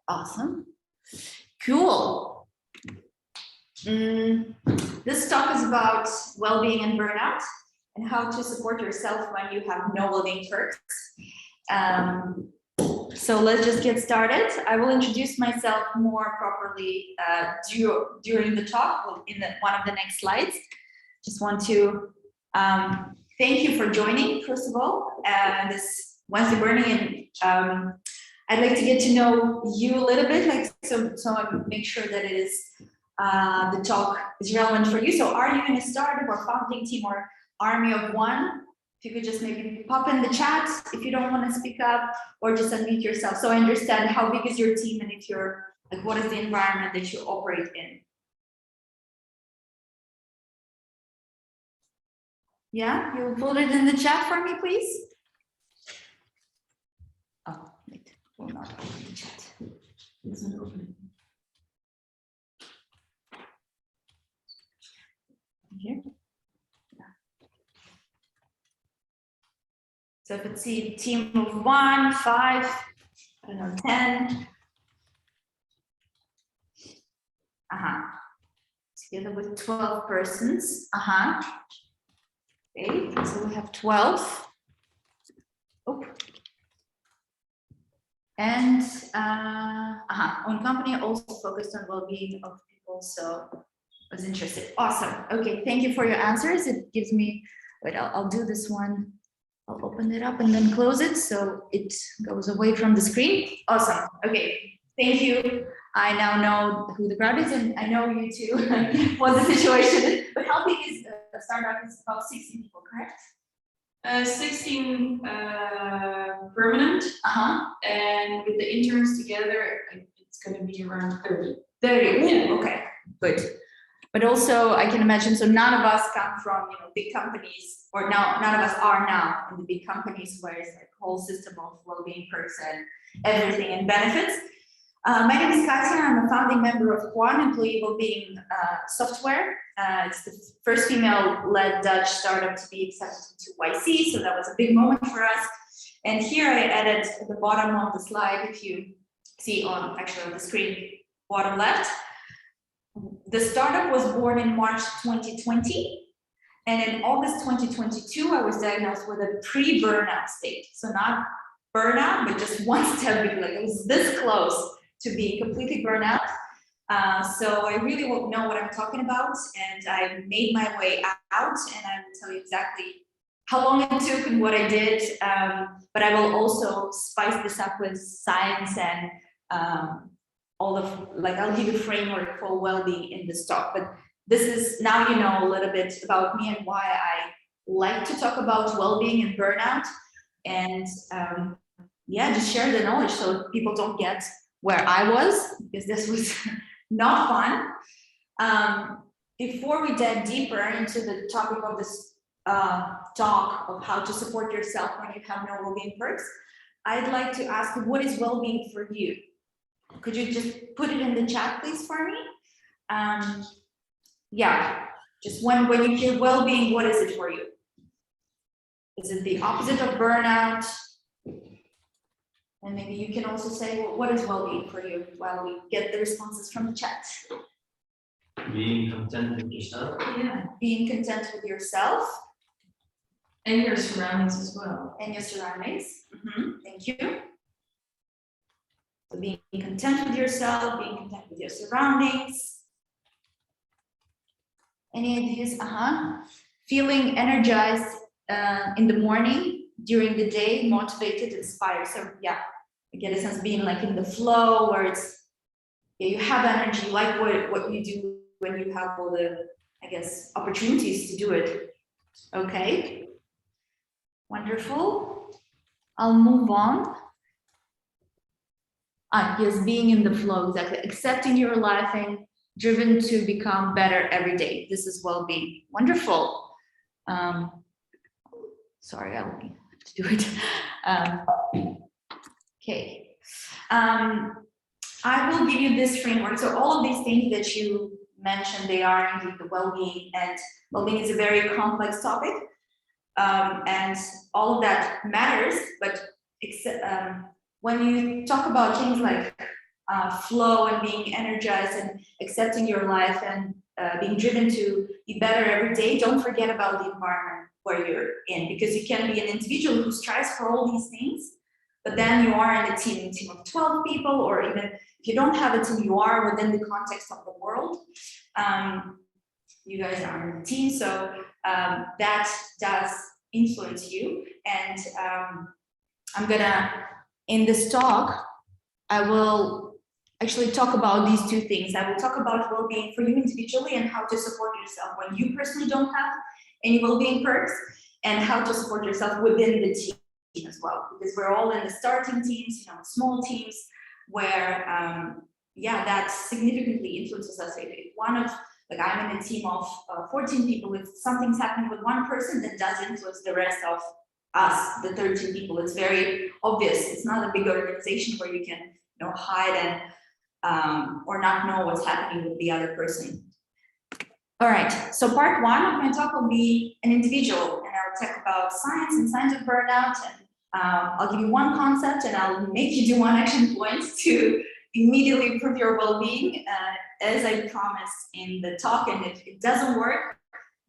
awesome. Cool. This talk is about well-being and burnout and how to support yourself when you have no well-being perks. So let's just get started. I will introduce myself more properly during the talk in one of the next slides. Just want to thank you for joining, first of all, this Wednesday Burning. And I'd like to get to know you a little bit, so I make sure that it is the talk is relevant for you. So are you in a startup or founding team or army of one? If you could just maybe pop in the chat if you don't want to speak up, or just unmute yourself so I understand how big is your team and if you're like, what is the environment that you operate in? Yeah, you'll put it in the chat for me, please. Oh, wait, will not open the chat. It's not opening. Here. So if it's a team of 1, 5, I don't know, 10. Together with 12 persons. Okay, so we have 12. Oh. And own company also focused on well-being of people, so I was interested. Awesome. Okay, thank you for your answers. It gives me, wait, I'll do this one. I'll open it up and then close it so it goes away from the screen. Awesome. Okay, thank you. I now know who the crowd is, and I know you too. What the situation is. But how big is StartDock? Is about 16 people, correct? 16 permanent, and with the interns together, it's going to be around 30. 30. Yeah. Okay, good. But also, I can imagine, so none of us come from big companies, or now none of us are now in the big companies where it's like a whole system of well-being perks and everything and benefits. My name is Katya. I'm a founding member of Quan Employee Wellbeing Software. It's the first female-led Dutch startup to be accepted to YC, so that was a big moment for us. And here I added at the bottom of the slide, if you see on the screen, bottom left. The startup was born in March 2020, and in August 2022, I was diagnosed with a pre-burnout state. So not burnout, but just one step, like it was this close to being completely burnout. So I really won't know what I'm talking about, and I made my way out, and I will tell you exactly how long it took and what I did. But I will also spice this up with science and I'll give you a framework for well-being in this talk, but this is, now you know a little bit about me and why I like to talk about well-being and burnout, and just share the knowledge so people don't get where I was, because this was not fun. Before we dive deeper into the topic of this talk of how to support yourself when you have no well-being perks, I'd like to ask you, what is well-being for you? Could you just put it in the chat, please, for me? Just when you hear well-being, what is it for you? Is it the opposite of burnout? And maybe you can also say, well, what is well-being for you while we get the responses from the chat? Being content with yourself. Yeah, being content with yourself. And your surroundings as well. And your surroundings. Thank you. So being content with yourself, being content with your surroundings. Any ideas? Feeling energized in the morning, during the day, motivated, inspired. So I get a sense of being like in the flow where it's, you have energy, like what you do when you have all the, opportunities to do it. Okay. Wonderful. I'll move on. Yes, being in the flow, exactly. Accepting your life and driven to become better every day. This is well-being. Wonderful. Sorry, I will have to do it. Okay. I will give you this framework. So all of these things that you mentioned, they are indeed the well-being, and well-being is a very complex topic. And all of that matters, but when you talk about things like flow and being energized and accepting your life and being driven to be better every day, don't forget about the environment where you're in, because you can be an individual who strives for all these things, but then you are in a team of 12 people, or even if you don't have a team, you are within the context of the world. You guys are in a team, so that does influence you. And I'm gonna, in this talk, I will actually talk about these two things. I will talk about well-being for you individually and how to support yourself when you personally don't have any well-being perks, and how to support yourself within the team as well, because we're all in the starting teams, small teams, where that significantly influences us. If one of, like, I'm in a team of 14 people, if something's happening with one person, that does influence the rest of us, the 13 people. It's very obvious. It's not a big organization where you can hide and or not know what's happening with the other person. All right, so part one of my talk will be an individual, and I'll talk about science and signs of burnout, and I'll give you one concept, and I'll make you do one action point to immediately improve your well-being, as I promised in the talk. And if it doesn't work,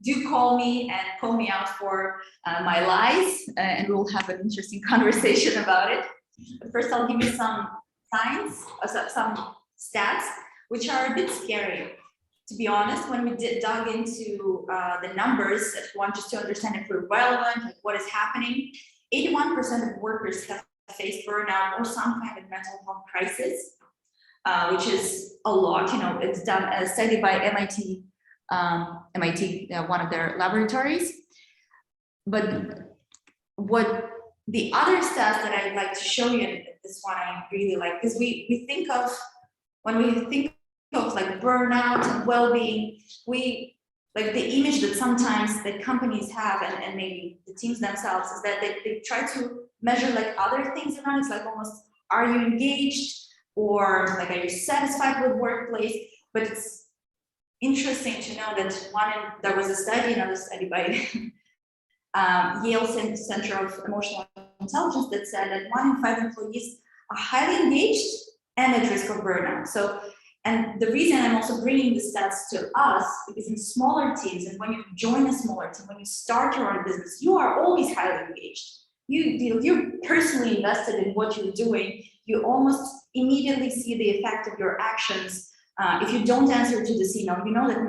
do call me and call me out for my lies, and we'll have an interesting conversation about it. But first, I'll give you some science, some stats, which are a bit scary. To be honest, when we dug into the numbers, if you want just to understand if we're relevant, like what is happening, 81% of workers have faced burnout or some kind of mental health crisis, which is a lot. It's done a study by MIT, one of their laboratories. But what the other stats that I'd like to show you, and this one I really like, because we think of, when we think of like burnout and well-being, we like the image that sometimes the companies have, and maybe the teams themselves, is that they try to measure like other things around. It's like almost, are you engaged, or like, are you satisfied with workplace? But it's interesting to know that there was a study, another study by Yale Center of Emotional Intelligence, that said that 1 in 5 employees are highly engaged and at risk of burnout. So, and the reason I'm also bringing the stats to us, because in smaller teams, and when you join a smaller team, when you start your own business, you are always highly engaged. You're personally invested in what you're doing. You almost immediately see the effect of your actions. If you don't answer to the signal, you know that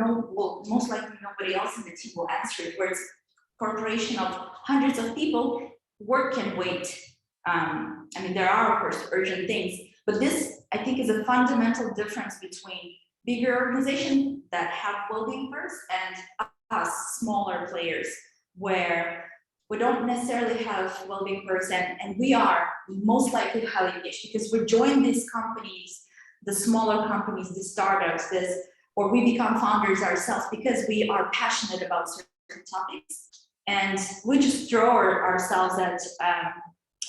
most likely nobody else in the team will answer it. Whereas corporation of hundreds of people, work can wait. There are, of course, urgent things, but this, I think, is a fundamental difference between bigger organizations that have well-being perks and us, smaller players, where we don't necessarily have well-being perks, and we are most likely highly engaged because we join these companies, the smaller companies, the startups, or we become founders ourselves because we are passionate about certain topics, and we just throw ourselves at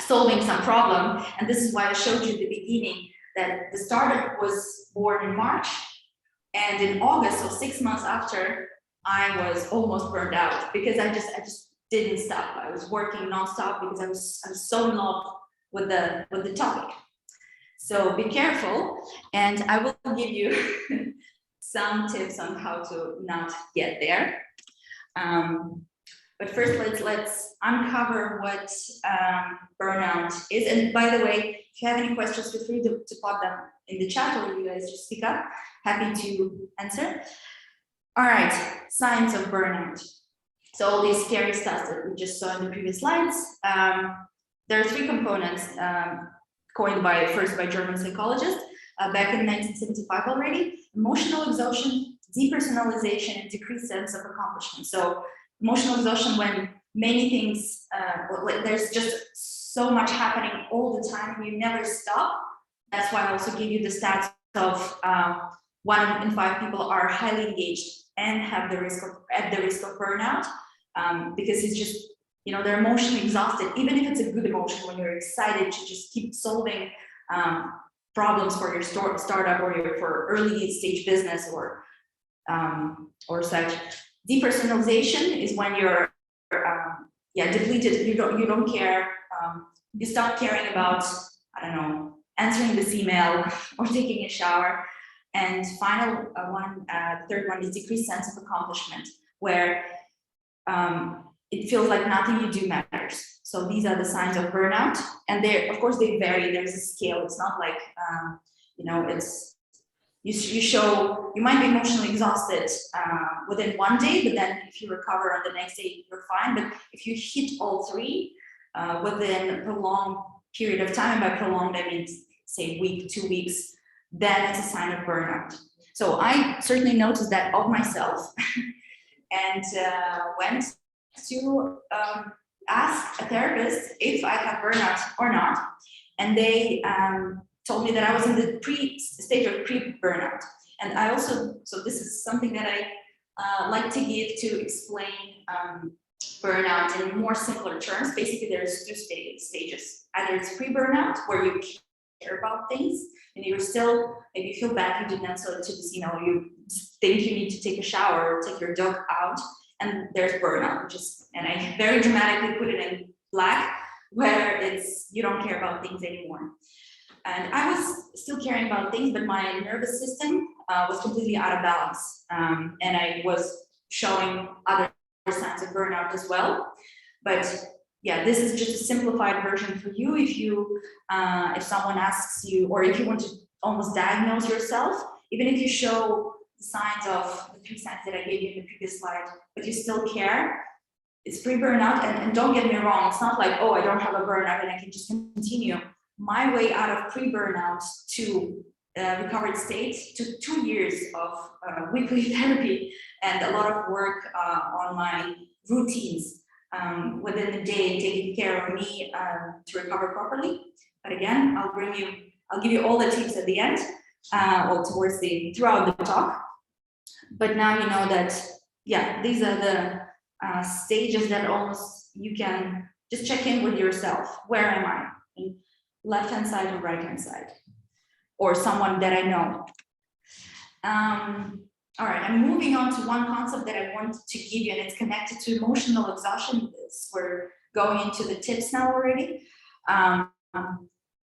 solving some problem. And this is why I showed you at the beginning that the startup was born in March, and in August, so 6 months after, I was almost burned out because I just didn't stop. I was working nonstop because I was so in love with the topic. So be careful, and I will give you some tips on how to not get there. But first, let's uncover what burnout is. And by the way, if you have any questions, feel free to pop them in the chat, or you guys just speak up. Happy to answer. All right, signs of burnout. So all these scary stuff that we just saw in the previous slides. There are 3 components coined first by German psychologists back in 1975 already: emotional exhaustion, depersonalization, and decreased sense of accomplishment. So emotional exhaustion, when many things, there's just so much happening all the time and you never stop. That's why I also give you the stats of 1 in 5 people are highly engaged and have the risk of burnout, because it's just, they're emotionally exhausted. Even if it's a good emotion, when you're excited to just keep solving problems for your startup or for early stage business or such. Depersonalization is when you're depleted. You don't care. You stop caring about, I don't know, answering this email or taking a shower. And final third one is decreased sense of accomplishment, where it feels like nothing you do matters. So these are the signs of burnout, and of course they vary. There's a scale. It's not like it's you might be emotionally exhausted within one day, but then if you recover on the next day, you're fine. But if you hit all three within a prolonged period of time, by prolonged I mean say week, 2 weeks, then it's a sign of burnout. So I certainly noticed that of myself and went to ask a therapist if I had burnout or not. And they told me that I was in the stage of pre-burnout. And I also, so this is something that I like to give to explain burnout in more simpler terms. Basically, there's 2 stages. Either it's pre-burnout, where you care about things, and you're still, maybe you feel bad you didn't answer to this, you think you need to take a shower or take your dog out, and there's burnout, which is, and I very dramatically put it in black, where it's, you don't care about things anymore. And I was still caring about things, but my nervous system was completely out of balance. And I was showing other signs of burnout as well. But yeah, this is just a simplified version for you. If someone asks you, or if you want to almost diagnose yourself, even if you show the signs of the 3 signs that I gave you in the previous slide, but you still care, it's pre-burnout. And don't get me wrong, it's not like, oh, I don't have a burnout and I can just continue. My way out of pre-burnout to recovered state took 2 years of weekly therapy and a lot of work on my routines within the day, taking care of me to recover properly. But again, I'll give you all the tips at the end, or throughout the talk. But now you know that, yeah, these are the stages that almost you can just check in with yourself. Where am I? Left-hand side or right-hand side, or someone that I know. All right, I'm moving on to one concept that I want to give you, and it's connected to emotional exhaustion. We're going into the tips now already.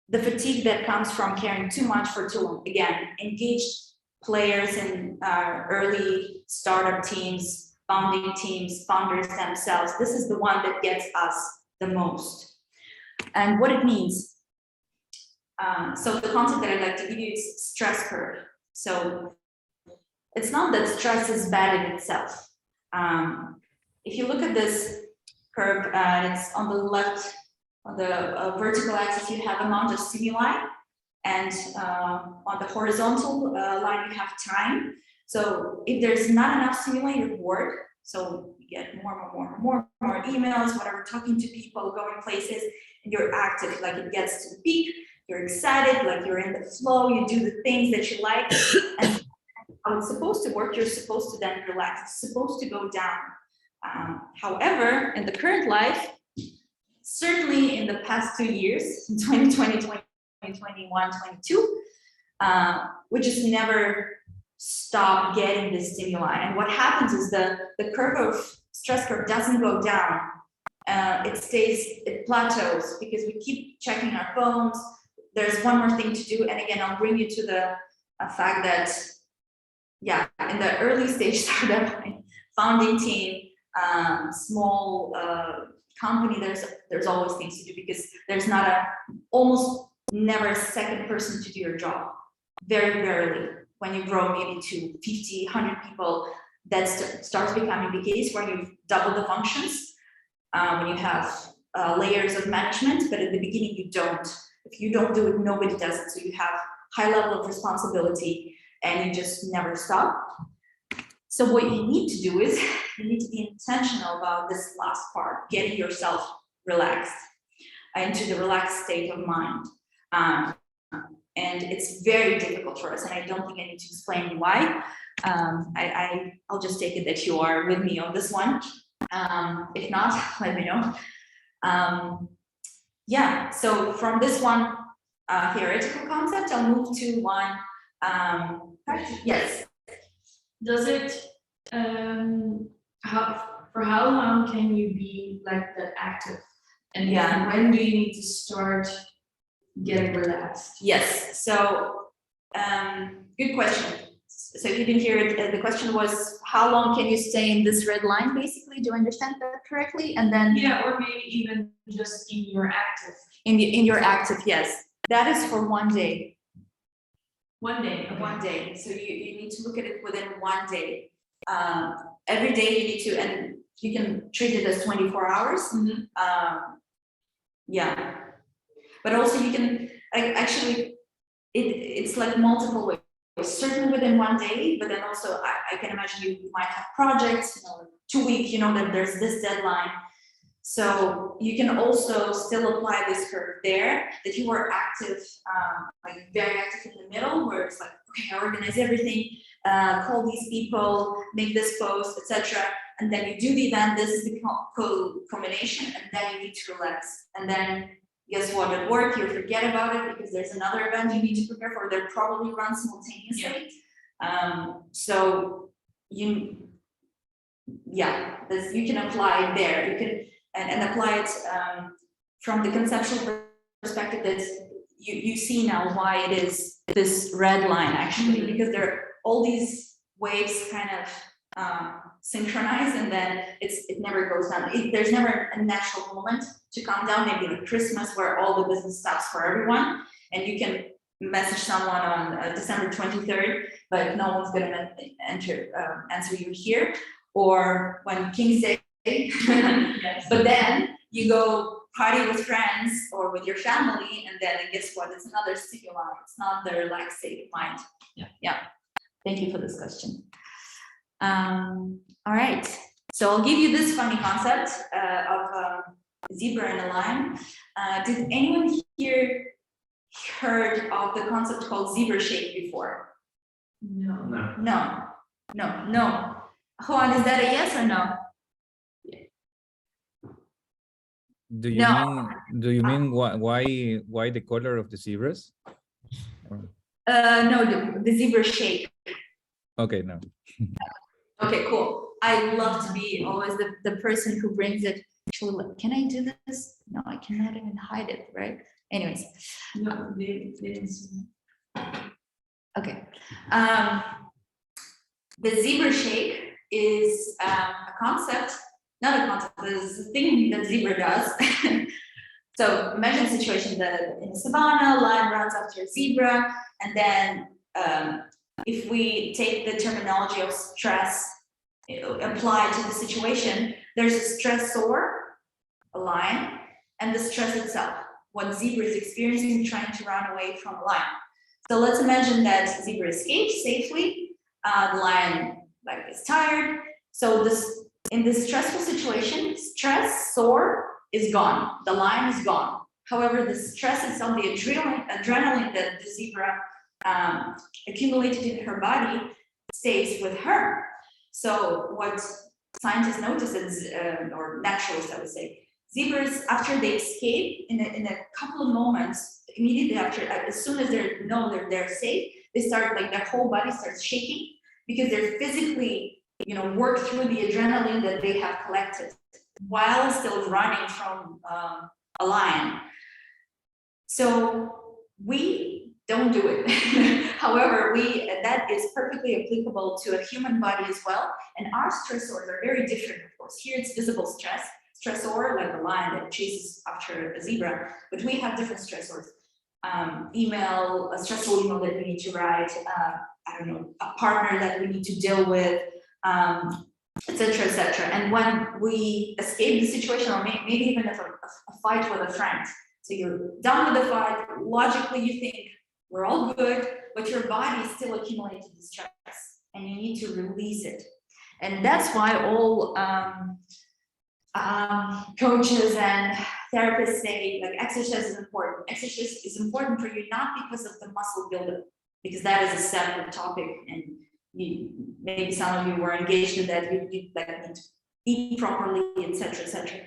The fatigue that comes from caring too much for too long. Again, engaged players in early startup teams, founding teams, founders themselves. This is the one that gets us the most. And what it means. So the concept that I'd like to give you is stress curve. So it's not that stress is bad in itself. If you look at this curve, it's on the left, on the vertical axis, you have amount of stimuli, and on the horizontal line, you have time. So if there's not enough stimuli, you're bored. So you get more emails, whatever, talking to people, going places, and you're active, like it gets to the peak. You're excited, like you're in the flow, you do the things that you like, and how it's supposed to work, you're supposed to then relax, it's supposed to go down. However, in the current life, certainly in the past 2 years, in 2020, 2021, 22, we just never stop getting this stimuli. And what happens is the curve of stress curve doesn't go down. It plateaus because we keep checking our phones. There's one more thing to do. And again, I'll bring you to the fact that, yeah, in the early stage startup, founding team, small company, there's always things to do because there's almost never a second person to do your job. Very rarely. When you grow maybe to 50, 100 people, that starts becoming the case where you double the functions, when you have layers of management, but at the beginning you don't. If you don't do it, nobody does it. So you have high level of responsibility and you just never stop. So what you need to do is you need to be intentional about this last part, getting yourself relaxed into the relaxed state of mind. And it's very difficult for us, and I don't think I need to explain why. I'll just take it that you are with me on this one. If not, let me know. Yeah, so from this one theoretical concept, I'll move to one. Yes. Does it, for how long can you be like that active? And yeah, when do you need to start get relaxed? Yes, so good question. So if you didn't hear it, the question was, how long can you stay in this red line, basically? Do I understand that correctly? And then Yeah, or maybe even just in your active. in your active, yes. That is for 1 day. 1 day. Okay. 1 day. So you need to look at it within 1 day. Every day you need to, and you can treat it as 24 hours. Mhm. Yeah. But also you can, like, actually, it's like multiple ways. Certainly within 1 day, but then also I can imagine you might have projects, 2 weeks, that there's this deadline. So you can also still apply this curve there, that you were active, like very active in the middle, where it's like, okay, I organize everything, call these people, make this post, etc. And then you do the event, this is the culmination, and then you need to relax. And then guess what, at work, you forget about it because there's another event you need to prepare for, they're probably run simultaneously. So you can apply it there. You can and apply it from the conceptual perspective that you see now why it is this red line actually, because there are all these waves kind of synchronize, and then it never goes down. There's never a natural moment to calm down, maybe like Christmas where all the business stops for everyone and you can message someone on December 23rd, but no one's gonna answer you here, or when King's Day. Yes. But then you go party with friends or with your family, and then guess what? It's another stimuli. It's not the relaxed state of mind. Yeah. Thank you for this question. All right. So I'll give you this funny concept of a zebra and a lion. Did anyone here heard of the concept called zebra shake before? No. No. Juan, is that a yes or no? Do you mean why the color of the zebras? No, the zebra shake. Okay, no. Okay, cool. I love to be always the person who brings it. Actually, can I do this? No, I cannot even hide it, right? Anyways. No, they didn't see. Okay. The zebra shake is a concept, not a concept, it's a thing that zebra does. So imagine a situation that in the savannah, a lion runs after a zebra, and then if we take the terminology of stress applied to the situation, there's a stressor, a lion, and the stress itself, what zebra is experiencing trying to run away from a lion. So let's imagine that zebra escapes safely, the lion is tired. So in this stressful situation, stressor is gone, the lion is gone. However, the stress itself, the adrenaline that the zebra accumulated in her body stays with her. So what scientists notice is, or naturalists I would say, zebras, after they escape in a couple of moments, immediately after, as soon as they know they're safe, they start, their whole body starts shaking because they're physically, work through the adrenaline that they have collected while still running from a lion. So we don't do it. However, that is perfectly applicable to a human body as well. And our stressors are very different, of course. Here it's visible stressor, like a lion that chases after a zebra, but we have different stressors. A stressful email that we need to write, a partner that we need to deal with, etc., etc. And when we escape the situation, or maybe even a fight with a friend, so you're done with the fight, logically you think we're all good, but your body still accumulated the stress, and you need to release it. And that's why all coaches and therapists say exercise is important. Exercise is important for you not because of the muscle buildup, because that is a separate topic, and maybe some of you were engaged in that. You need to eat properly, etc., etc.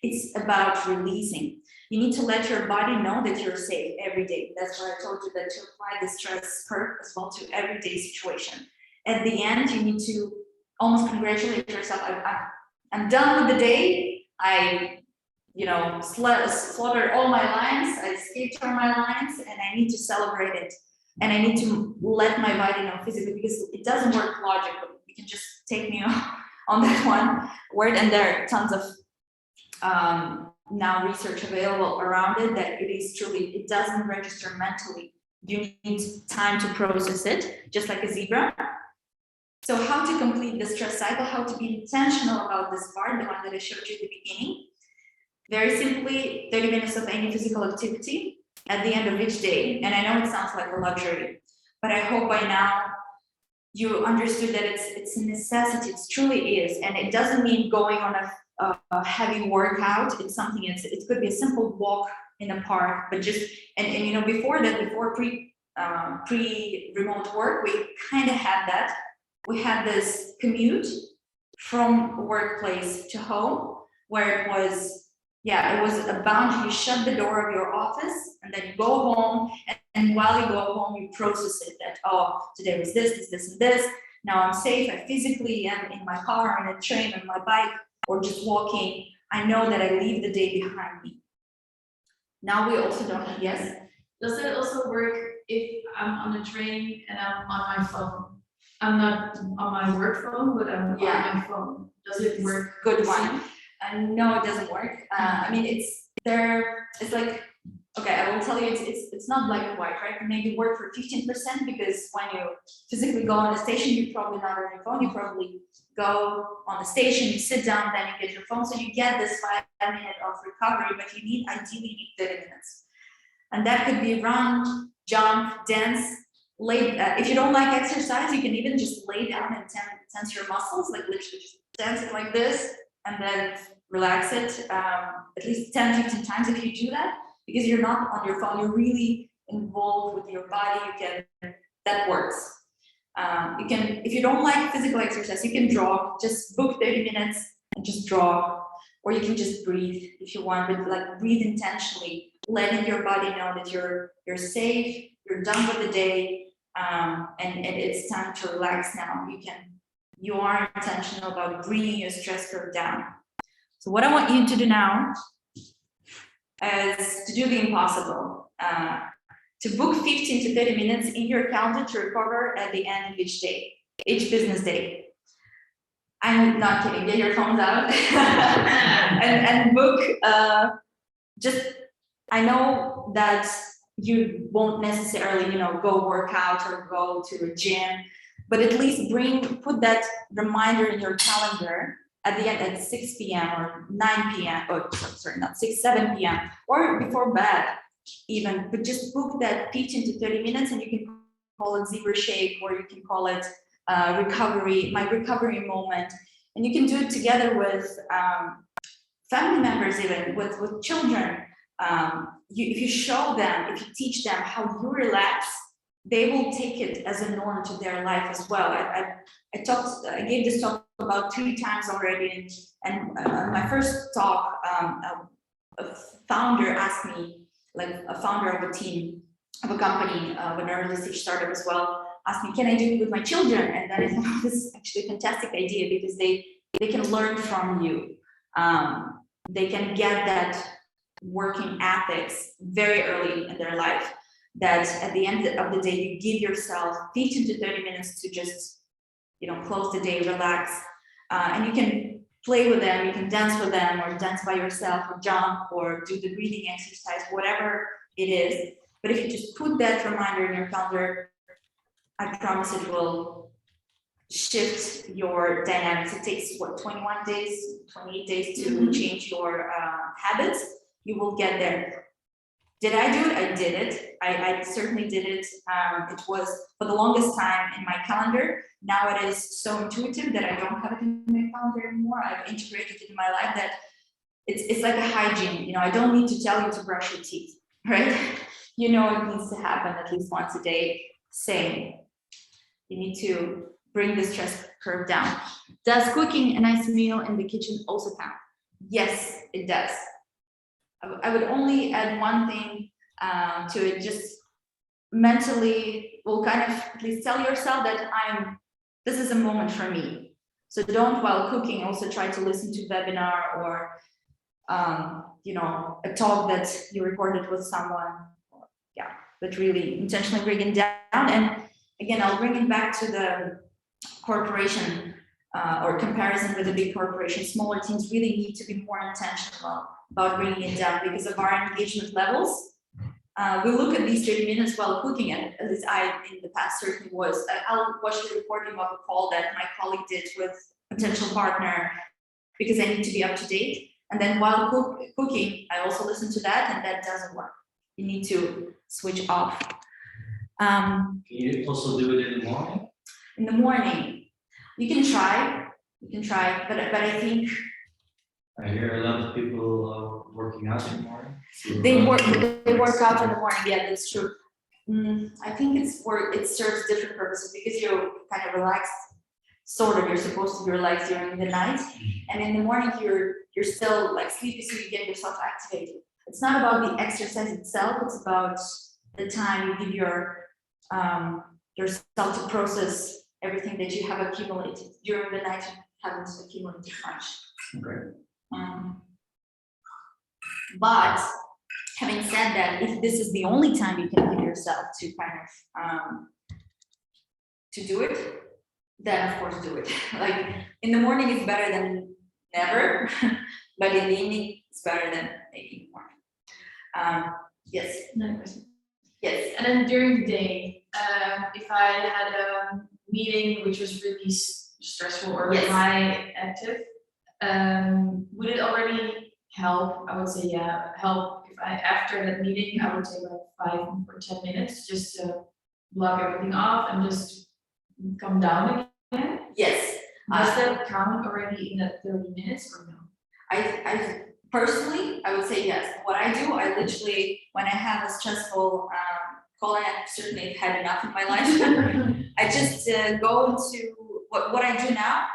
It's about releasing. You need to let your body know that you're safe every day. That's why I told you that to apply the stress curve as well to everyday situation. At the end, you need to almost congratulate yourself. I'm done with the day. I slaughtered all my lines. I escaped from my lines, and I need to celebrate it. And I need to let my body know physically, because it doesn't work logically. You can just take me on that one word, and there are tons of now research available around it that it doesn't register mentally. You need time to process it, just like a zebra. So how to complete the stress cycle, how to be intentional about this part, the one that I showed you at the beginning. Very simply, 30 minutes of any physical activity at the end of each day. And I know it sounds like a luxury, but I hope by now you understood that it's a necessity. It truly is. And it doesn't mean going on a heavy workout. It's something, it could be a simple walk in a park, but just, and before pre-remote work, we kind of had that. We had this commute from workplace to home, where it was a boundary. You shut the door of your office, and then you go home, and while you go home, you process it that, oh, today was this, and this. Now I'm safe. I physically am in my car, on a train, on my bike, or just walking. I know that I leave the day behind me. Now we also don't have, yes? Does it also work if I'm on a train and I'm on my phone? I'm not on my work phone, but I'm on my phone. Does it work? Good one. No, it doesn't work. I mean, it's like, okay, I will tell you, it's not black and white, right? Maybe work for 15%, because when you physically go on the station, you're probably not on your phone. You probably go on the station, you sit down, then you get your phone. So you get this 5 minutes of recovery, but ideally 30 minutes. And that could be run, jump, dance, if you don't like exercise, you can even just lay down and tense your muscles, like literally just dance it like this, and then relax it at least 10-15 times if you do that, because you're not on your phone, you're really involved with your body. That works. You can, if you don't like physical exercise, you can draw. Just book 30 minutes and just draw, or you can just breathe if you want, but like breathe intentionally, letting your body know that you're safe, you're done with the day, and it's time to relax now. You are intentional about bringing your stress curve down. So what I want you to do now is to do the impossible, to book 15 to 30 minutes in your calendar to recover at the end of each day, each business day. I'm not kidding, get your phones out and book. I know that you won't necessarily, go work out or go to a gym, but at least put that reminder in your calendar at the end at 6 p.m. or 9 p.m. or sorry, not 6, 7 p.m. or before bed even, but just book that 15 to 30 minutes, and you can call it zebra shake, or you can call it my recovery moment. And you can do it together with family members, even with children. If you show them, if you teach them how you relax, they will take it as a norm to their life as well. I gave this talk about 3 times already, and my first talk, a founder asked me, like a founder of a team, of a company, of an early stage startup as well, asked me, can I do it with my children? And then I thought, oh, this is actually a fantastic idea, because they can learn from you. They can get that working ethics very early in their life, that at the end of the day, you give yourself 15 to 30 minutes to just, close the day, relax, and you can play with them, you can dance with them, or dance by yourself, or jump, or do the breathing exercise, whatever it is. But if you just put that reminder in your calendar, I promise it will shift your dynamics. It takes 21 days, 28 days to change your habits. You will get there. Did I do it? I did it. I certainly did it. It was for the longest time in my calendar. Now it is so intuitive that I don't have it in my calendar anymore. I've integrated it in my life that it's like a hygiene. I don't need to tell you to brush your teeth, right? It needs to happen at least once a day. Same. You need to bring the stress curve down. Does cooking a nice meal in the kitchen also count? Yes, it does. I would only add one thing to it, just mentally, will kind of at least tell yourself that this is a moment for me. So don't, while cooking, also try to listen to webinar or you know, a talk that you recorded with someone. Yeah, but really intentionally bring it down. And again, I'll bring it back to the corporation or comparison with a big corporation. Smaller teams really need to be more intentional about bringing it down because of our engagement levels. We look at these 30 minutes while cooking, and at least I, in the past, certainly was. I'll watch the recording of a call that my colleague did with a potential partner because I need to be up to date. And then while cooking, I also listen to that, and that doesn't work. You need to switch off. Can you also do it in the morning? In the morning, you can try, but I think I hear a lot of people working out in the morning. they work out in the morning. Yeah, that's true. I think it serves different purposes because you're kind of relaxed. Sort of, you're supposed to be relaxed during the night, and in the morning you're still like sleepy, so you get yourself activated. It's not about the exercise itself; it's about the time you give yourself to process everything that you have accumulated during the night. You haven't accumulated much. Okay. But having said that, if this is the only time you can give yourself to kind of to do it, then of course do it. Like in the morning it's better than never, but in the evening it's better than maybe morning. Yes. Another question. Yes. And then during the day, if I had a meeting which was really stressful or Yes. high active, would it already help? I would say help if after that meeting I would take like 5 or 10 minutes just to block everything off and just come down again. Yes. Does that count already in that 30 minutes or no? I personally, I would say yes. What I do, I literally, when I have a stressful call, I have certainly had enough in my life. I just go into what I do now.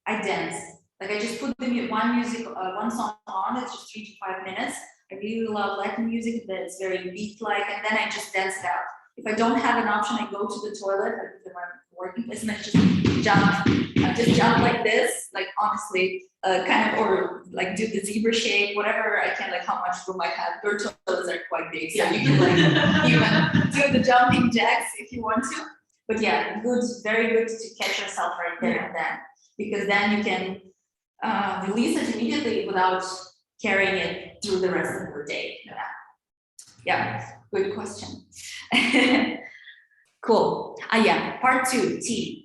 I dance. Like I just put one song on. It's just 3 to 5 minutes. I really love Latin music that's very beat-like, and then I just dance it out. If I don't have an option, I go to the toilet, like in my working place, and I just jump like this, like honestly, kind of, or like do the zebra shape, whatever I can, like how much room I have. Your toilets are quite big, so you can like even do the jumping jacks if you want to. But yeah, very good to catch yourself right there and then, because then you can release it immediately without carrying it through the rest of your day. Yeah, good question. Cool. Yeah, part 2, team.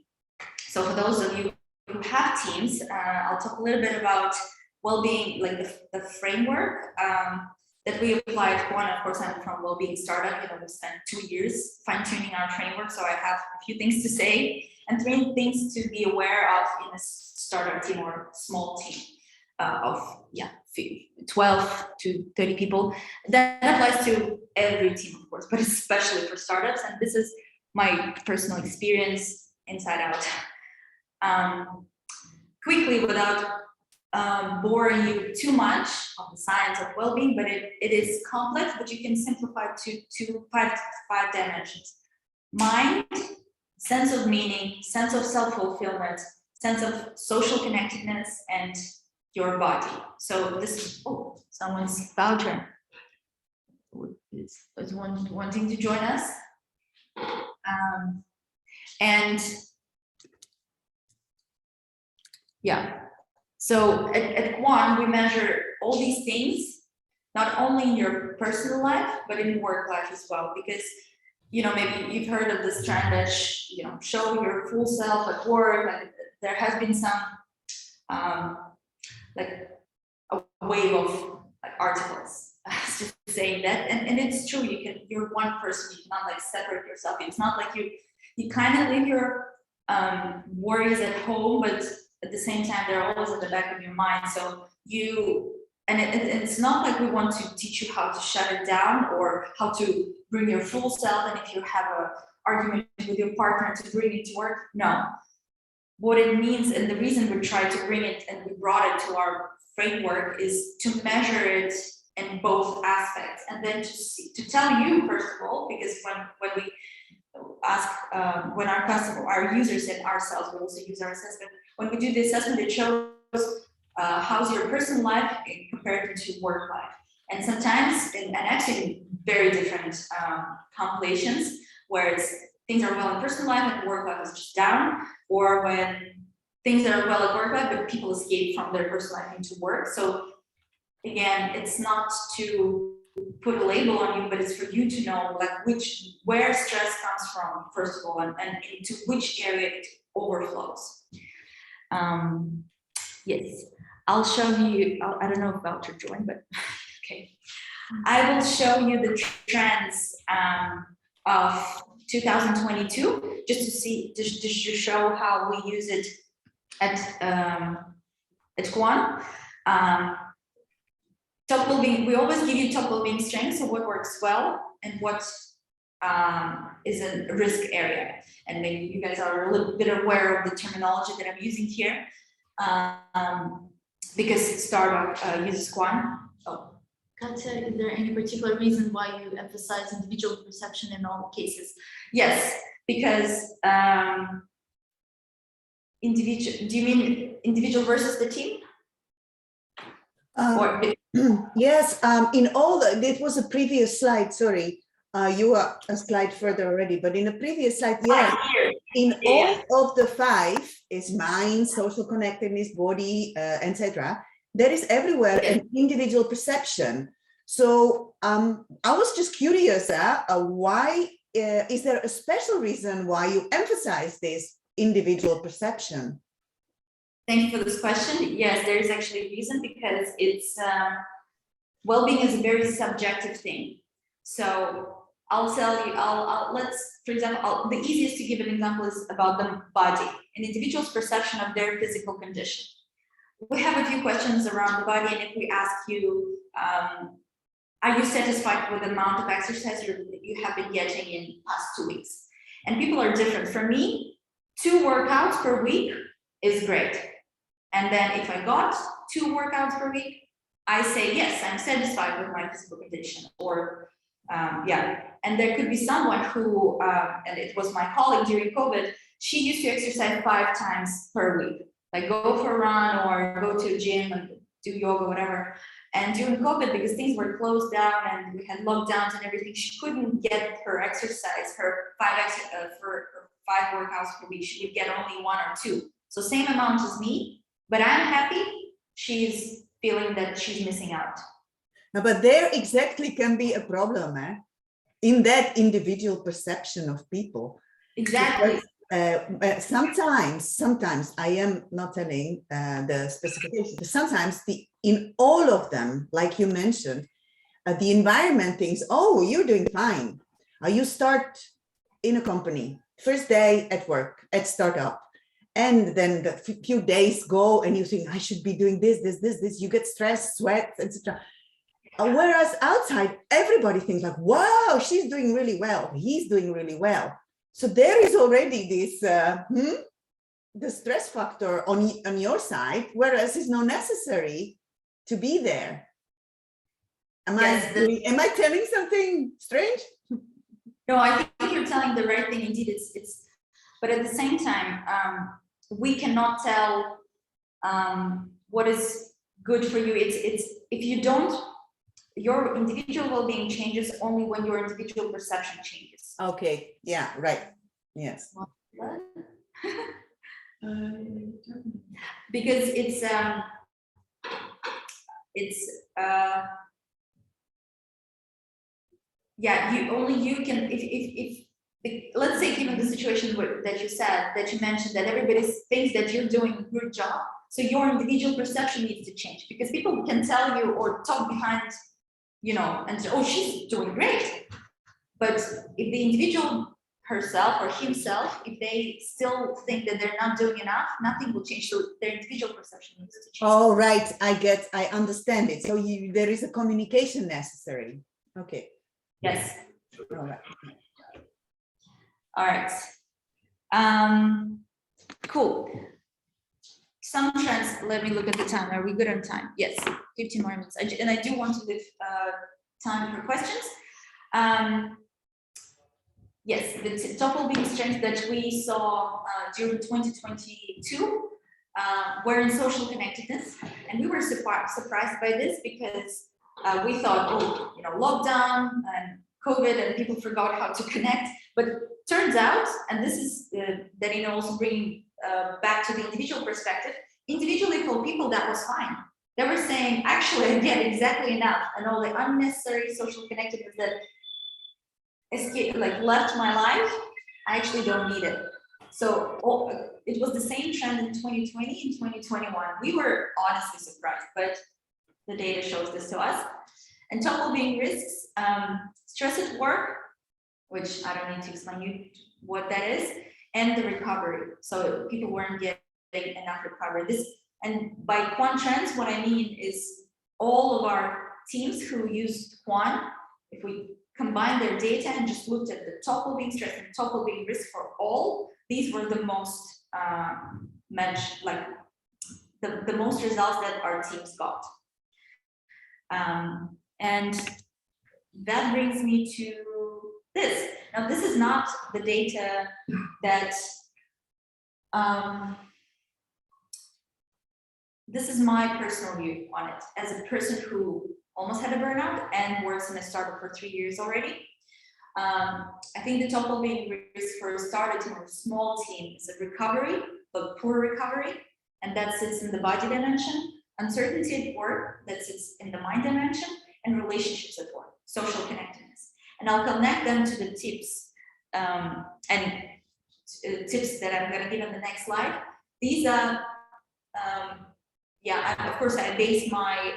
So for those of you who have teams, I'll talk a little bit about well-being, like the framework that we apply at Quan. Of course, I'm from Wellbeing Startup. We spent 2 years fine-tuning our framework, so I have a few things to say and 3 things to be aware of in a startup team or small team of 12 to 30 people. That applies to every team, of course, but especially for startups. And this is my personal experience inside out. Quickly, without boring you too much of the science of well-being, but it is complex, but you can simplify to 5 dimensions: mind, sense of meaning, sense of self-fulfillment, sense of social connectedness, and your body. So this, someone's voucher is wanting to join us. And yeah, so at Quan, we measure all these things, not only in your personal life, but in work life as well, because maybe you've heard of this trend that show your full self at work, and there has been some like a wave of articles just saying that, and it's true. You're one person. You cannot like separate yourself. It's not like you kind of leave your worries at home, but at the same time they're always in the back of your mind. So it's not like we want to teach you how to shut it down or how to bring your full self. And if you have an argument with your partner, to bring it to work. No. What it means, and the reason we try to bring it and we brought it to our framework, is to measure it in both aspects, and then to tell you, first of all, because when we ask, when our users and ourselves, we also use our assessment. When we do the assessment, it shows how's your personal life compared to work life. And sometimes, and actually very different compilations, where things are well in personal life and work life is just down, or when things are well at work life, but people escape from their personal life into work. So again, it's not to put a label on you, but it's for you to know like where stress comes from, first of all, and into which area it overflows. Yes, I'll show you, I don't know if Walter joined, but okay. I will show you the trends of 2022, just to see, just to show how we use it at Quan. Top well-being, we always give you top well-being strengths, so what works well and what is a risk area. And maybe you guys are a little bit aware of the terminology that I'm using here, because StartDock uses Quan. Oh, Katya, is there any particular reason why you emphasize individual perception in all cases? Yes, because individual, do you mean individual versus the team? Or Yes, in all the, it was a previous slide, sorry. You are a slide further already, but in a previous slide, yes, in all of the 5 is mind, social connectedness, body, etc. There is everywhere an individual perception. So I was just curious, why is there a special reason why you emphasize this individual perception? Thank you for this question. Yes, there is actually a reason, because it's well-being is a very subjective thing. So I'll tell you, let's, for example, the easiest to give an example is about the body, an individual's perception of their physical condition. We have a few questions around the body, and if we ask you, are you satisfied with the amount of exercise you have been getting in past 2 weeks? And people are different. For me, 2 workouts per week is great. And then if I got 2 workouts per week, I say, yes, I'm satisfied with my physical condition, or yeah. And there could be someone who, and it was my colleague during COVID, she used to exercise 5 times per week, like go for a run or go to a gym and do yoga, whatever. And during COVID, because things were closed down and we had lockdowns and everything, she couldn't get her exercise, her 5 workouts per week. She would get only 1 or 2. So same amount as me, but I'm happy. She's feeling that she's missing out. No, but there exactly can be a problem, in that individual perception of people. Exactly. Because, sometimes I am not telling the specifications, but sometimes in all of them, like you mentioned, the environment thinks, oh, you're doing fine. You start in a company, first day at work, at startup. And then the few days go and you think, I should be doing this, you get stressed, sweat, etc. Whereas outside, everybody thinks like, wow, she's doing really well. He's doing really well. So there is already this, the stress factor on your side, whereas it's not necessary to be there. Am I telling something strange? No, I think you're telling the right thing. Indeed, it's, but at the same time, we cannot tell what is good for you. It's if you don't, your individual well-being changes only when your individual perception changes. Okay, yeah, right, yes. Because it's yeah, you can, if let's say, given the situation that you said, that you mentioned, that everybody thinks that you're doing a good job, so your individual perception needs to change, because people can tell you or talk behind, you know, and say, oh, she's doing great. But if the individual herself or himself, if they still think that they're not doing enough, nothing will change. So their individual perception needs to change. Oh, right, I understand it. So there is a communication necessary. Okay. Yes. All right. All right. Cool. Some trends, let me look at the time. Are we good on time? Yes, 15 more minutes. And I do want to leave time for questions. Yes, the top well-being strengths that we saw during 2022 were in social connectedness. And we were surprised by this, because we thought, oh, lockdown and COVID and people forgot how to connect. But turns out, and this is then also bringing back to the individual perspective, individually for people that was fine. They were saying, actually, I get exactly enough, and all the unnecessary social connectedness that left my life, I actually don't need it. So it was the same trend in 2020 and 2021. We were honestly surprised, but the data shows this to us. And top well-being risks, stress at work, which I don't need to explain you what that is, and the recovery. So people weren't getting enough recovery. And by Quan trends, what I mean is all of our teams who used Quan, if we combine their data and just looked at the top well-being stress and top well-being risk for all, these were the most the most results that our teams got. And that brings me to this. Now, this is not the data that this is my personal view on it as a person who almost had a burnout and works in a startup for 3 years already. I think the top well-being risk for a startup team or a small team is a recovery, but poor recovery, and that sits in the body dimension, uncertainty at work, that sits in the mind dimension, and relationships at work, social connectedness. And I'll connect them to the tips tips that I'm going to give on the next slide. These are, of course, I base my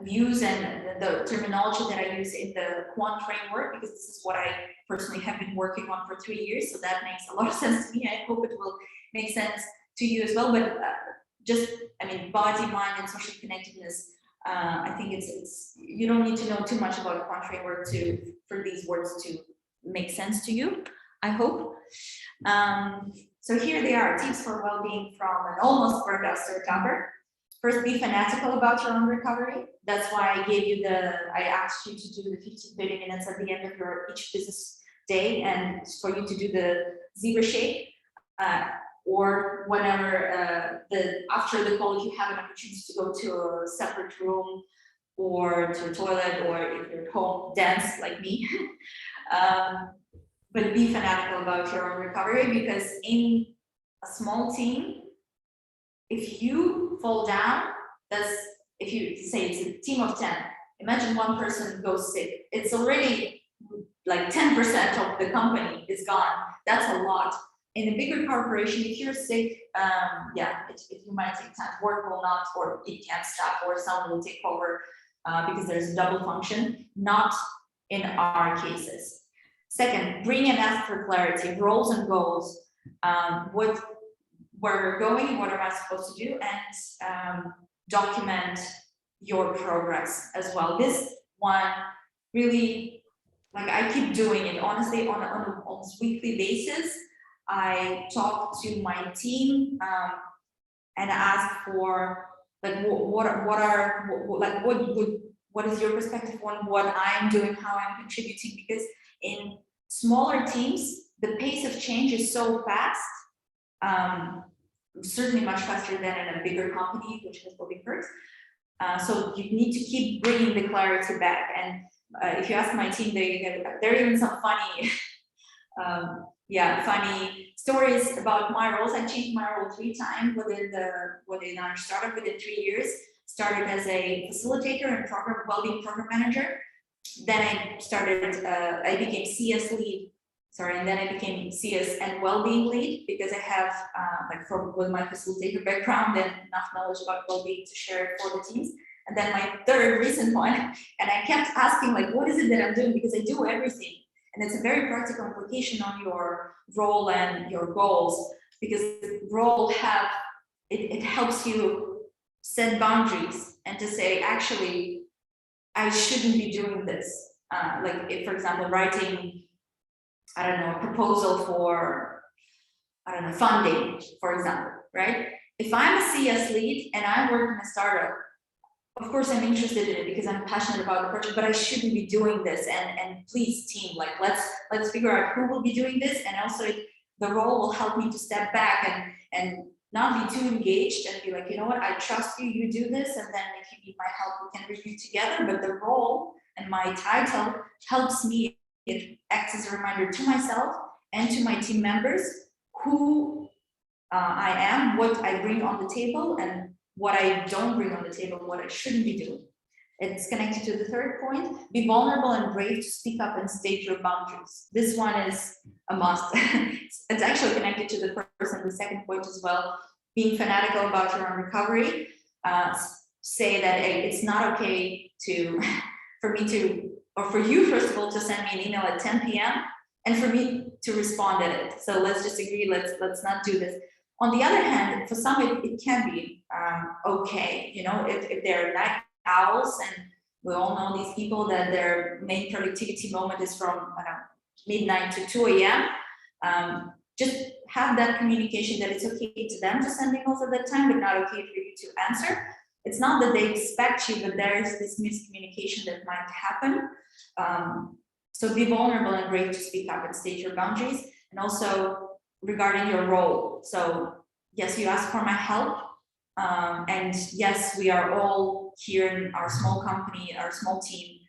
views and the terminology that I use in the Quan framework, because this is what I personally have been working on for 3 years. So that makes a lot of sense to me. I hope it will make sense to you as well. But body, mind, and social connectedness. I think it's you don't need to know too much about Quan framework for these words to make sense to you, I hope. So here they are, tips for well-being from an almost burned out startupper. First, be fanatical about your own recovery. That's why I asked you to do the 15-30 minutes at the end of each business day, and for you to do the zebra shape, or whenever after the call, if you have an opportunity to go to a separate room or to a toilet, or if you're at home, dance like me. But be fanatical about your own recovery, because in a small team, if you fall down, if you say it's a team of 10, imagine one person goes sick. It's already like 10% of the company is gone. That's a lot. In a bigger corporation, if you're sick, you might take time. Work will not, or it can't stop, or someone will take over because there's a double function. Not in our cases. Second, bring and ask for clarity, roles and goals. Where we're going, what am I supposed to do, and document your progress as well. This one really, I keep doing it, honestly, on an almost weekly basis. I talk to my team and ask for what is your perspective on what I'm doing, how I'm contributing, because in smaller teams, the pace of change is so fast, certainly much faster than in a bigger company, which has well-being perks. So you need to keep bringing the clarity back. And if you ask my team, there are even some funny, funny stories about my roles. I changed my role 3 times within our startup within 3 years. Started as a facilitator and well-being program manager. Then I became CS lead. And then I became CS and well-being lead, because I have with my facilitator background and enough knowledge about well-being to share it for the teams. And then my third recent one, and I kept asking what is it that I'm doing, because I do everything. And it's a very practical application on your role and your goals, because role it helps you set boundaries and to say, actually, I shouldn't be doing this. If, for example, writing, a proposal for, funding, for example, right? If I'm a CS lead and I work in a startup, of course I'm interested in it because I'm passionate about the project, but I shouldn't be doing this. And please, team, let's figure out who will be doing this, and also the role will help me to step back and not be too engaged and be like, you know what, I trust you, you do this, and then if you need my help, we can review together. But the role and my title helps me, it acts as a reminder to myself and to my team members who I am, what I bring on the table, and what I don't bring on the table, what I shouldn't be doing. It's connected to the third point: be vulnerable and brave to speak up and state your boundaries. This one is a must. It's actually connected to the first and the second point as well. Being fanatical about your own recovery. Say that, hey, it's not okay to, for me to, or for you, first of all, to send me an email at 10 p.m. and for me to respond at it. So let's just agree, let's not do this. On the other hand, for some, it can be okay, you know, if they're night owls, and we all know these people that their main productivity moment is from midnight to 2 a.m. Just have that communication that it's okay to them to send emails at that time, but not okay for you to answer. It's not that they expect you, but there's this miscommunication that might happen. So be vulnerable and brave to speak up and state your boundaries. And also regarding your role. So yes, you ask for my help. And yes, we are all here in our small company, our small team,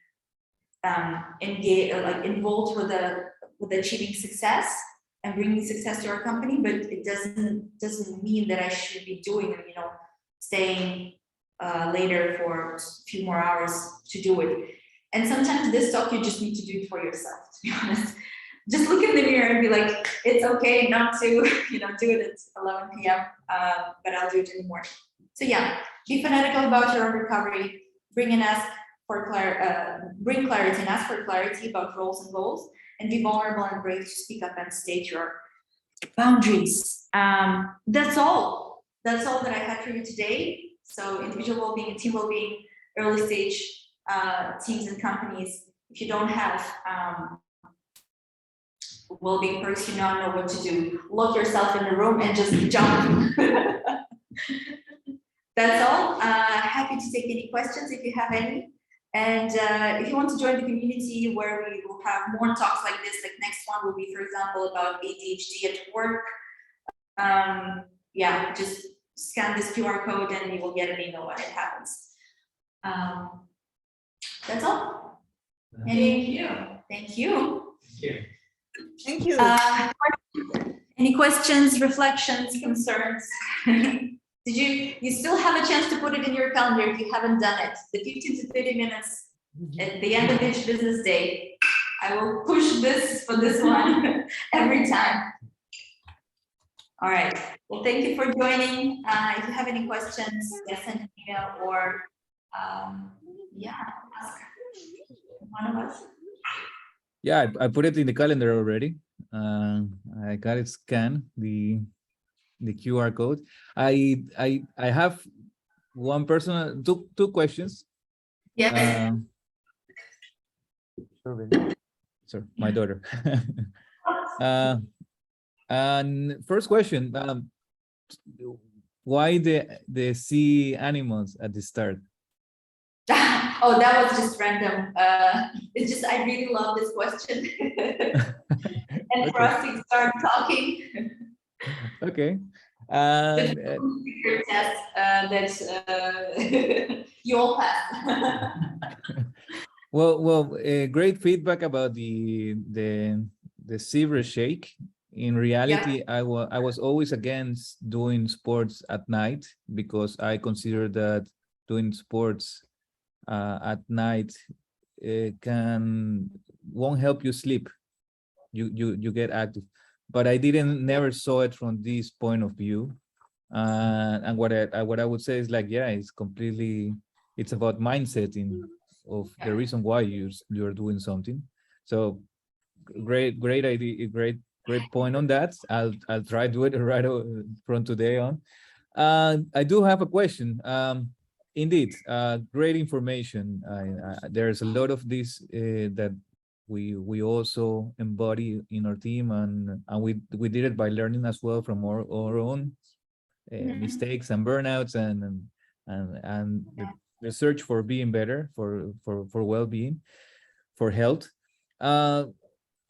involved with achieving success and bringing success to our company. But it doesn't mean that I should be doing, you know, staying later for a few more hours to do it. And sometimes this talk, you just need to do it for yourself, to be honest. Just look in the mirror and be like, it's okay not to, you know, do it at 11 p.m., but I'll do it in the morning. So yeah, be fanatical about your own recovery, bring clarity and ask for clarity about roles and goals, and be vulnerable and brave to speak up and state your boundaries. That's all that I had for you today. So individual well-being and team well-being, early stage teams and companies. If you don't have well-being perks, you don't know what to do. Lock yourself in the room and just jump. That's all. Happy to take any questions if you have any. And if you want to join the community where we will have more talks like this, like next one will be, for example, about ADHD at work. Yeah, just scan this QR code and you will get an email when it happens. That's all. Thank you. Thank you. Thank you. Any questions, reflections, concerns? You still have a chance to put it in your calendar if you haven't done it. The 15 to 30 minutes at the end of each business day. I will push this for this one every time. All right. Well, thank you for joining. If you have any questions, send an email or ask one of us. Yeah, I put it in the calendar already. I got it scanned, the QR code. I have one personal two questions. Yes. Sorry, my daughter. And first question, why the sea animals at the start? Oh, that was just random. It's just, I really love this question. And for us to start talking. Okay. Test that you all passed. Well, great feedback about the zebra shake. In reality, I was always against doing sports at night because I consider that doing sports at night won't help you sleep. You get active, but I never saw it from this point of view. And what I would say is like, yeah, it's about mindsetting of the reason why you're doing something. So great idea, great point on that. I'll try to do it right from today on. I do have a question. Indeed, great information. There's a lot of this that we also embody in our team, and we did it by learning as well from our own mistakes and burnouts and the search for being better, for well-being, for health.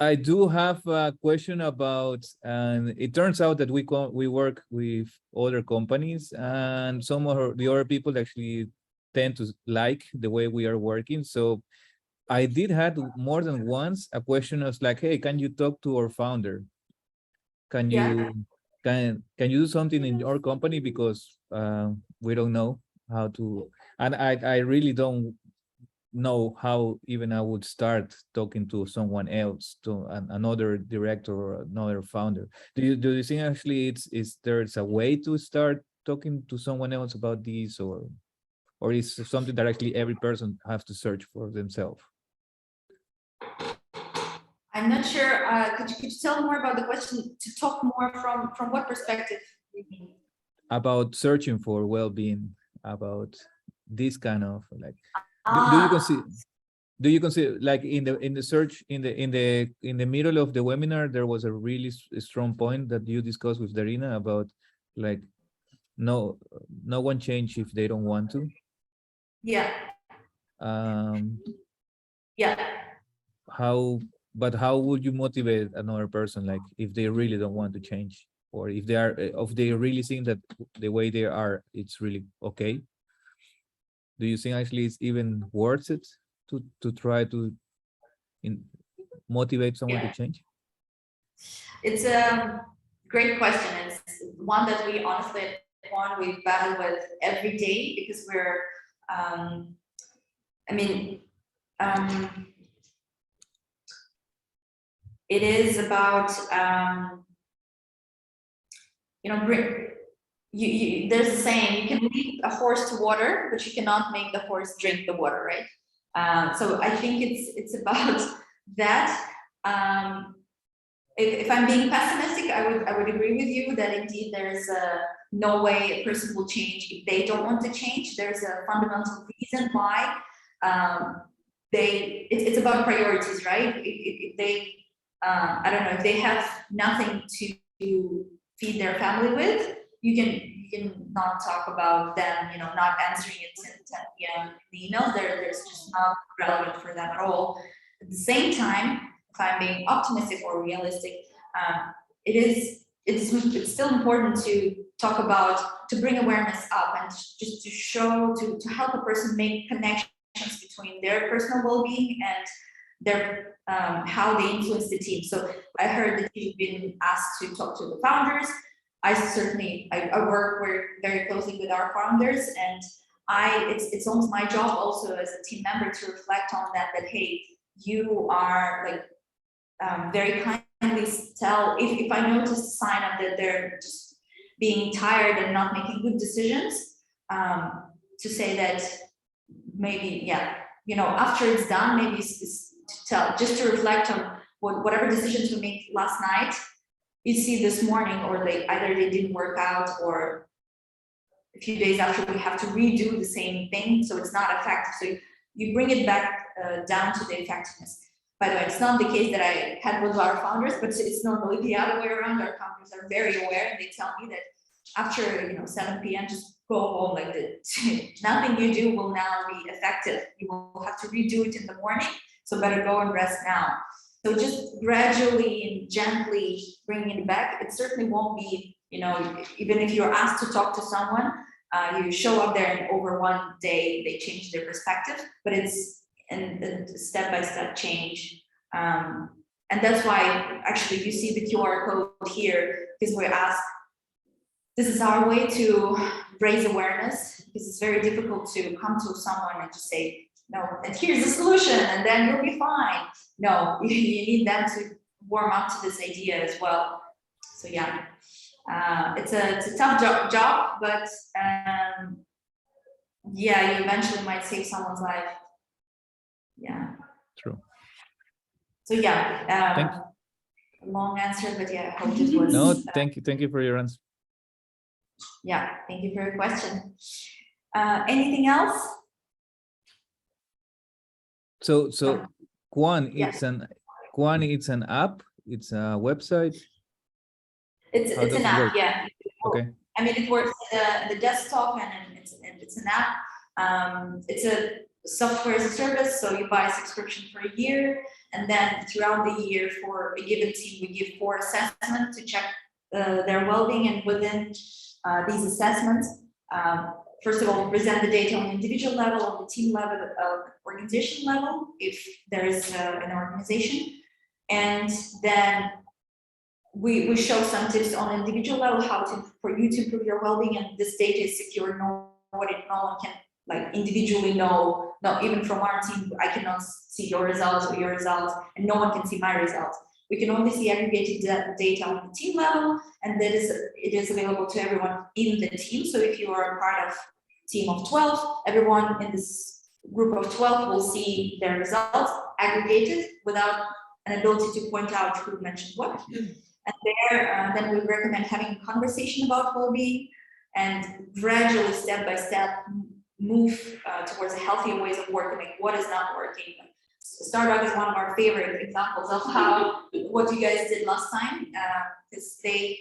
I do have a question about, and it turns out that we work with other companies, and some of the other people actually tend to like the way we are working. So I did had more than once a question of like, hey, can you talk to our founder? Can Yeah. you can you do something in your company, because we don't know how to, and I really don't know how even I would start talking to someone else, to another director or another founder. Do you think actually there's a way to start talking to someone else about this, or is it something that actually every person has to search for themselves? I'm not sure. Could you tell more about the question? To talk more from what perspective? You mean? About searching for well-being, about this kind of like, do you consider? Do you consider, like, in the search, in the middle of the webinar, there was a really strong point that you discussed with Darina about, like, no one change if they don't want to. Yeah. Yeah. But how would you motivate another person, like, if they really don't want to change, or if they really think that the way they are, it's really okay? Do you think actually it's even worth it to try to motivate someone to change? It's a great question. It's one that we honestly we battle with every day, because we're it is about there's a saying, you can lead a horse to water, but you cannot make the horse drink the water, right? So I think it's about that. If I'm being pessimistic, I would agree with you that indeed there's no way a person will change if they don't want to change. There's a fundamental reason why. It's about priorities, right? If they I don't know, if they have nothing to feed their family with, you can not talk about them, not answering it at 10 p.m. the email. There's just not relevant for them at all. At the same time, if I'm being optimistic or realistic, it's still important to talk about, to bring awareness up, and just to show, to help a person make connections between their personal well-being and their how they influence the team. So I heard that you've been asked to talk to the founders. I work very closely with our founders, and it's almost my job also as a team member to reflect on that hey, you are like very kindly tell if I notice a sign of that they're just being tired and not making good decisions, to say that maybe after it's done, maybe just to reflect on whatever decisions we made last night, you see this morning, or either they didn't work out, or a few days after we have to redo the same thing, so it's not effective. So you bring it back down to the effectiveness. By the way, it's not the case that I had with our founders, but it's normally the other way around. Our founders are very aware, and they tell me that after 7 p.m. just go home, like nothing you do will now be effective. You will have to redo it in the morning, so better go and rest now. So just gradually and gently bringing it back. It certainly won't be, even if you're asked to talk to someone, you show up there and over one day they change their perspective, but it's a step-by-step change. And that's why actually you see the QR code here, because we're asked, this is our way to raise awareness, because it's very difficult to come to someone and just say, no, and here's the solution, and then you'll be fine. No, you need them to warm up to this idea as well. So yeah, it's a tough job, but you eventually might save someone's life. Yeah. True. So yeah, long answer, but yeah, I hope it was. No, thank you for your answer. Yeah, thank you for your question. Anything else? So Quan, Yeah. it's an app, it's a website. It's an app, work? Yeah. Okay. I mean, it works in the desktop, and it's an app. It's a software as a service, so you buy a subscription for a year, And then throughout the year for a given team, we give 4 assessments to check their well-being. And within these assessments, first of all, we present the data on the individual level, on the team level, organization level, if there is an organization. And then we show some tips on individual level, for you to improve your well-being, and this data is secure. No one can like individually know. No, even from our team, I cannot see your results or your results, and no one can see my results. We can only see aggregated data on the team level, and it is available to everyone in the team. So if you are a part of a team of 12, everyone in this group of 12 will see their results aggregated without an ability to point out who mentioned what. And there, then we recommend having a conversation about well-being and gradually, step by step, move towards healthier ways of working, like what is not working. StartDock is one of our favorite examples of what you guys did last time, because they,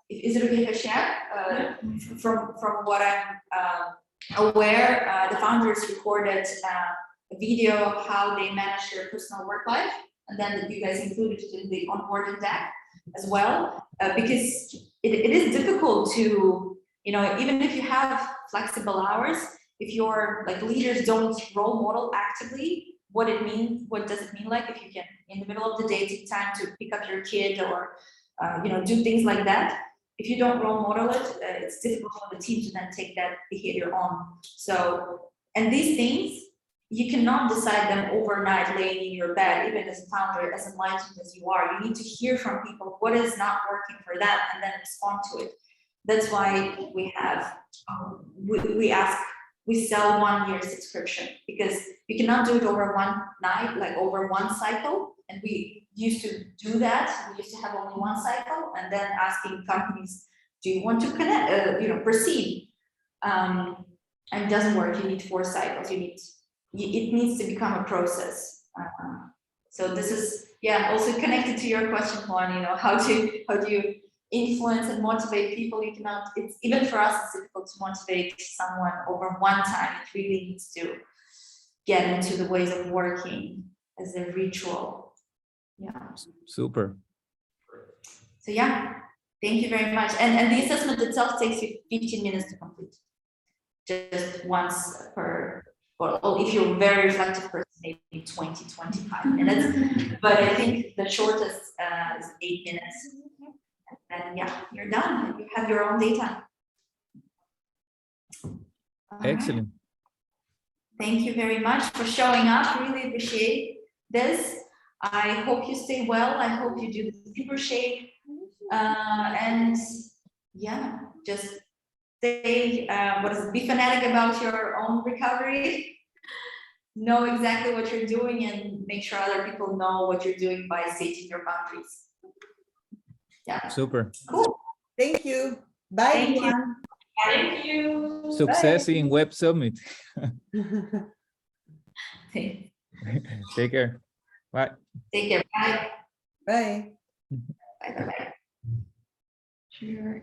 is it okay if I share? From what I'm aware, the founders recorded a video of how they manage their personal work life, and then you guys included it in the onboarding deck as well, because it is difficult to, even if you have flexible hours, if your like leaders don't role model actively what does it mean, like if you can in the middle of the day take time to pick up your kid or do things like that. If you don't role model it, it's difficult for the team to then take that behavior on. So, and these things, you cannot decide them overnight laying in your bed, even as a founder, as enlightened as you are. You need to hear from people what is not working for them and then respond to it. That's why we have, we sell 1 year subscription, because we cannot do it over one night, like over one cycle. And we used to do that. We used to have only one cycle, and then asking companies, do you want to connect, proceed? And it doesn't work. You need 4 cycles. It needs to become a process. So this is, also connected to your question, Juan, how do you influence and motivate people? You cannot, it's even for us, it's difficult to motivate someone over one time. It really needs to get into the ways of working as a ritual. Super. So thank you very much. And the assessment itself takes you 15 minutes to complete. Just once per, or if you're a very reflective person, maybe 20-25 minutes. But I think the shortest is 8 minutes. And you're done. You have your own data. Excellent. Thank you very much for showing up. Really appreciate this. I hope you stay well. I hope you do the super shape. And just stay, be fanatic about your own recovery. Know exactly what you're doing and make sure other people know what you're doing by stating your boundaries. Super. Cool. Thank you. Bye. Thank you. Thank you. Success in Web Summit. Take Take care. Bye. care. Bye. Bye. Bye. Bye. Sure.